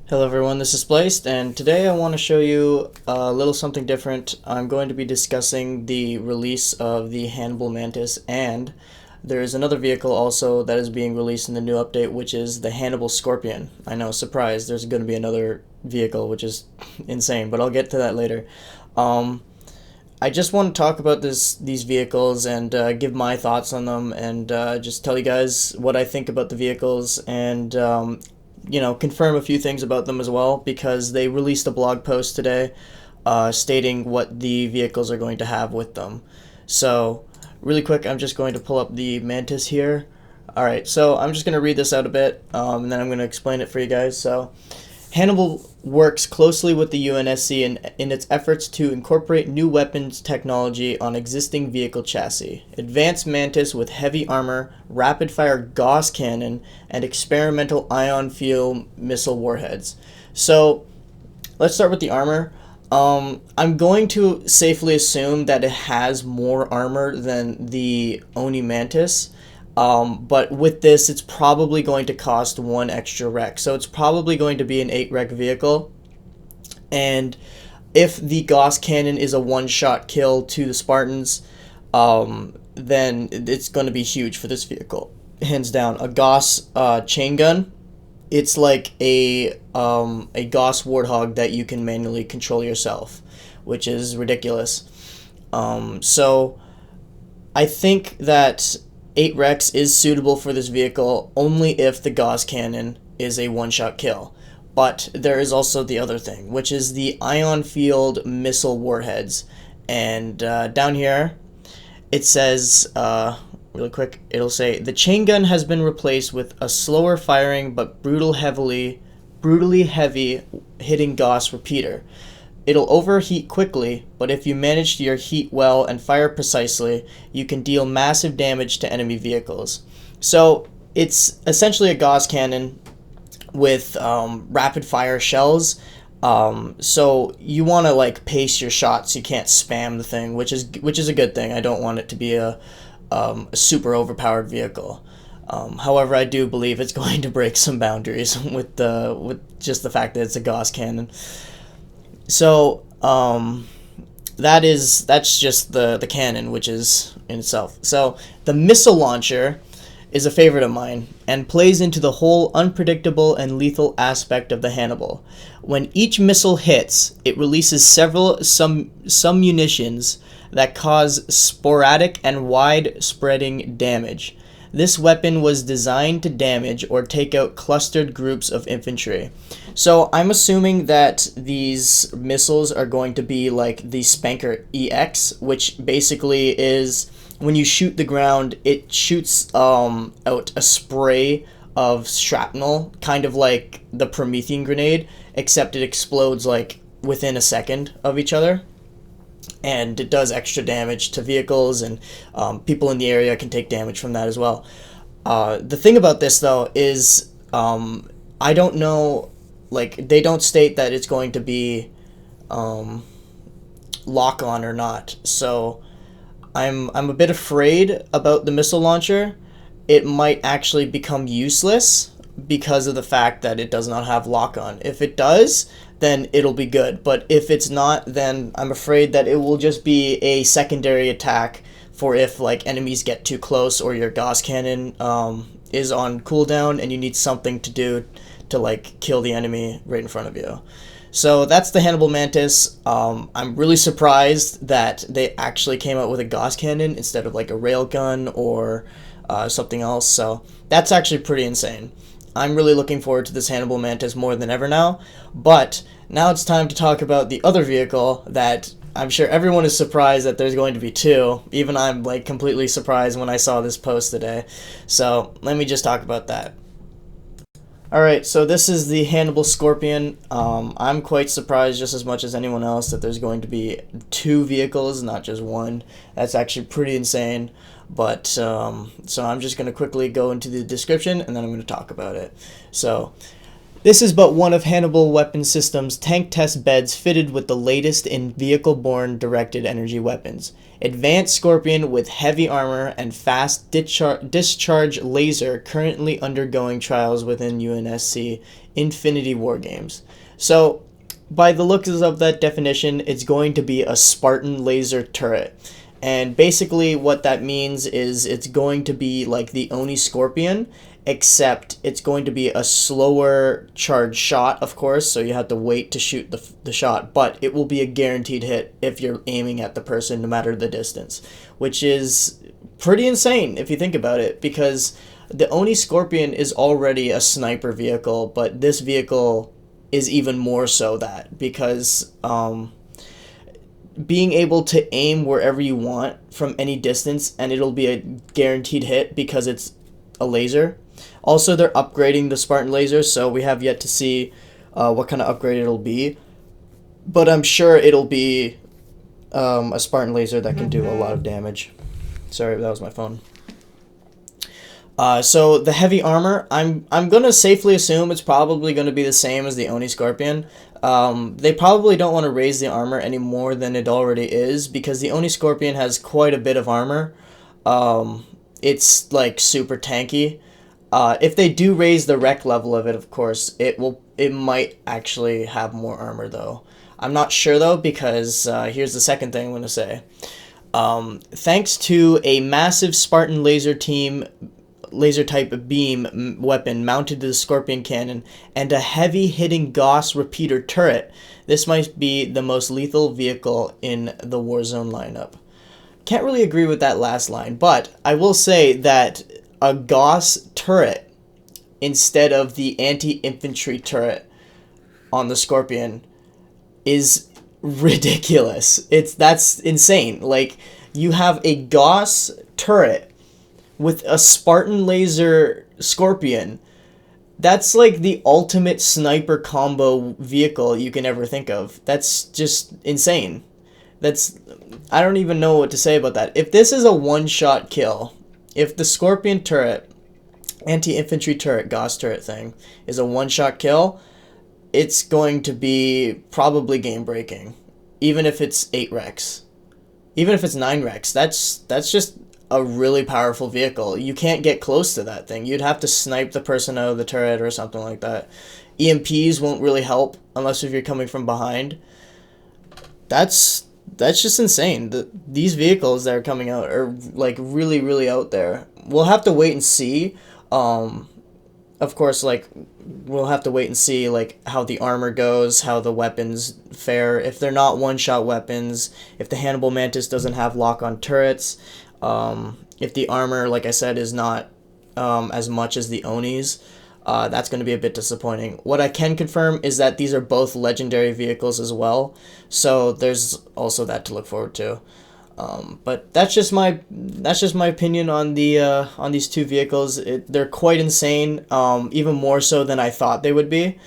Hello everyone, this is Spliced, and today I want to show you a little something different. I'm going to be discussing the release of the Hannibal Mantis, and there is another vehicle also that is being released in the new update, which is the Hannibal Scorpion. I know, surprise, there's going to be another vehicle, which is insane, but I'll get to that later. I just want to talk about these vehicles and give my thoughts on them, and just tell you guys what I think about the vehicles, and confirm a few things about them as well, because they released a blog post today stating what the vehicles are going to have with them. So really quick, I'm just going to pull up the Mantis here. Alright, so I'm just going to read this out a bit, and then I'm going to explain it for you guys. So Hannibal works closely with the UNSC in its efforts to incorporate new weapons technology on existing vehicle chassis. Advanced Mantis with heavy armor, rapid-fire Gauss cannon, and experimental ion fuel missile warheads. So let's start with the armor. I'm going to safely assume that it has more armor than the Oni Mantis. But with this, it's probably going to cost one extra wreck. So it's probably going to be an 8 wreck vehicle. And if the Gauss cannon is a one-shot kill to the Spartans, then it's going to be huge for this vehicle. Hands down. A Gauss chain gun, it's like a Gauss Warthog that you can manually control yourself, which is ridiculous. So I think that 8 Rex is suitable for this vehicle only if the Gauss cannon is a one-shot kill. But there is also the other thing, which is the ion field missile warheads. And down here, it says, really quick, it'll say, the chain gun has been replaced with a slower firing but brutally heavy hitting Gauss repeater. It'll overheat quickly, but if you manage to heat well and fire precisely, you can deal massive damage to enemy vehicles. So it's essentially a Gauss cannon with rapid fire shells. So you want to pace your shots. You can't spam the thing, which is a good thing. I don't want it to be a super overpowered vehicle. However, I do believe it's going to break some boundaries with just the fact that it's a Gauss cannon. So that's just the cannon, which is in itself. So the missile launcher is a favorite of mine and plays into the whole unpredictable and lethal aspect of the Hannibal. When each missile hits, it releases some munitions that cause sporadic and wide-spreading damage. This weapon was designed to damage or take out clustered groups of infantry. So I'm assuming that these missiles are going to be like the Spanker EX, which basically is when you shoot the ground, it shoots out a spray of shrapnel, kind of like the Promethean grenade, except it explodes within a second of each other. And it does extra damage to vehicles, and people in the area can take damage from that as well. The thing about this, though, is I don't know, they don't state that it's going to be lock-on or not. So I'm a bit afraid about the missile launcher. It might actually become useless because of the fact that it does not have lock-on. If it does, then it'll be good. But if it's not, then I'm afraid that it will just be a secondary attack for if enemies get too close or your Gauss cannon is on cooldown and you need something to do to kill the enemy right in front of you. So that's the Hannibal Mantis. I'm really surprised that they actually came out with a Gauss cannon instead of a railgun or something else. So that's actually pretty insane. I'm really looking forward to this Hannibal Mantis more than ever now, but now it's time to talk about the other vehicle that I'm sure everyone is surprised that there's going to be two. Even I'm completely surprised when I saw this post today. So let me just talk about that. Alright, so this is the Hannibal Scorpion. I'm quite surprised just as much as anyone else that there's going to be two vehicles, not just one. That's actually pretty insane. But, so I'm just going to quickly go into the description and then I'm going to talk about it. So, this is but one of Hannibal Weapon Systems' tank test beds fitted with the latest in vehicle-borne directed energy weapons. Advanced Scorpion with heavy armor and fast discharge laser currently undergoing trials within UNSC Infinity War games. So, by the looks of that definition, it's going to be a Spartan laser turret. And basically what that means is it's going to be like the Oni Scorpion, except it's going to be a slower charge shot, of course, so you have to wait to shoot the shot, but it will be a guaranteed hit if you're aiming at the person no matter the distance, which is pretty insane if you think about it, because the Oni Scorpion is already a sniper vehicle, but this vehicle is even more so that, because being able to aim wherever you want from any distance, and it'll be a guaranteed hit because it's a laser. Also, they're upgrading the Spartan laser, so we have yet to see what kind of upgrade it'll be, but I'm sure it'll be a Spartan laser that can do a lot of damage. Sorry, that was my phone. So the heavy armor, I'm gonna safely assume it's probably gonna be the same as the Oni Scorpion. They probably don't want to raise the armor any more than it already is, because the Oni Scorpion has quite a bit of armor. It's like super tanky. If they do raise the rec level of it, of course, it might actually have more armor though. I'm not sure though, because here's the second thing I'm gonna say. Thanks to a massive Spartan laser type beam weapon mounted to the Scorpion cannon and a heavy hitting Gauss repeater turret, this might be the most lethal vehicle in the Warzone lineup. Can't really agree with that last line, but I will say that a Gauss turret instead of the anti-infantry turret on the Scorpion is ridiculous. That's insane. Like, you have a Gauss turret with a Spartan laser Scorpion. That's like the ultimate sniper combo vehicle you can ever think of. That's just insane. I don't even know what to say about that. If this is a one-shot kill, if the Scorpion turret, anti-infantry turret, Gauss turret thing, is a one-shot kill, it's going to be probably game-breaking. Even if it's 8 Rex. Even if it's 9 Rex. That's just a really powerful vehicle. You can't get close to that thing. You'd have to snipe the person out of the turret or something like that. EMPs won't really help unless if you're coming from behind. That's just insane. These vehicles that are coming out are like really, really out there. We'll have to wait and see. Of course, like, we'll have to wait and see like how the armor goes, how the weapons fare. If they're not one-shot weapons, if the Hannibal Mantis doesn't have lock-on turrets, if the armor, like I said, is not as much as the Onis, that's going to be a bit disappointing. What I can confirm is that these are both legendary vehicles as well, so there's also that to look forward to. But that's just my opinion on these two vehicles. They're quite insane, even more so than I thought they would be.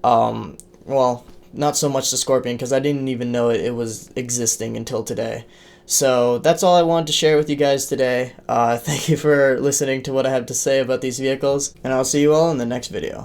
Well, not so much the Scorpion, because I didn't even know it was existing until today. So that's all I wanted to share with you guys today. Thank you for listening to what I have to say about these vehicles, and I'll see you all in the next video.